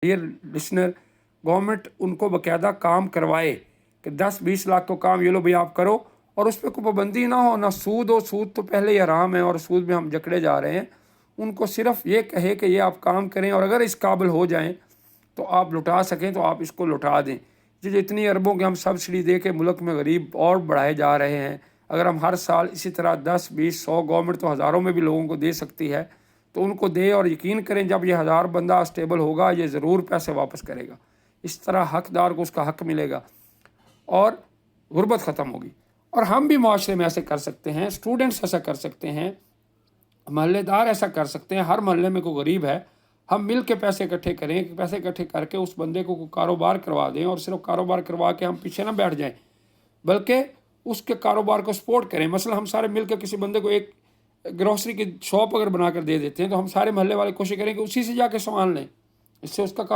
Dear listener, government ان کو باقاعدہ کام کروائے کہ 10-20 لاکھ کو کام یہ لو بھائی آپ کرو، اور اس پہ کوئی پابندی نہ ہو، نہ سود ہو، سود تو پہلے ہی حرام ہے اور سود میں ہم جکڑے جا رہے ہیں۔ ان کو صرف یہ کہے کہ یہ آپ کام کریں، اور اگر اس قابل ہو جائیں تو آپ لٹا سکیں تو آپ اس کو لٹا دیں۔ جو اتنی اربوں کے ہم سبسڈی دے کے ملک میں غریب اور بڑھائے جا رہے ہیں، اگر ہم ہر سال اسی طرح 10-20-100، گورنمنٹ تو ہزاروں میں بھی لوگوں کو دے سکتی ہے، تو ان کو دے، اور یقین کریں جب یہ 1000 بندہ اسٹیبل ہوگا یہ ضرور پیسے واپس کرے گا۔ اس طرح حقدار کو اس کا حق ملے گا اور غربت ختم ہوگی۔ اور ہم بھی معاشرے میں ایسے کر سکتے ہیں، اسٹوڈنٹس ایسا کر سکتے ہیں، محلے دار ایسا کر سکتے ہیں۔ ہر محلے میں کوئی غریب ہے، ہم مل کے پیسے اکٹھے کریں، پیسے اکٹھے کر کے اس بندے کو کاروبار کروا دیں، اور صرف کاروبار کروا کے ہم پیچھے نہ بیٹھ جائیں بلکہ اس کے کاروبار کو سپورٹ کریں۔ مثلا ہم سارے مل کے کسی بندے کو ایک گروسری کی شاپ اگر بنا کر دے دیتے ہیں تو ہم سارے محلے والے کوشش کریں کہ اسی سے جا کے سامان لیں، اس سے اس کا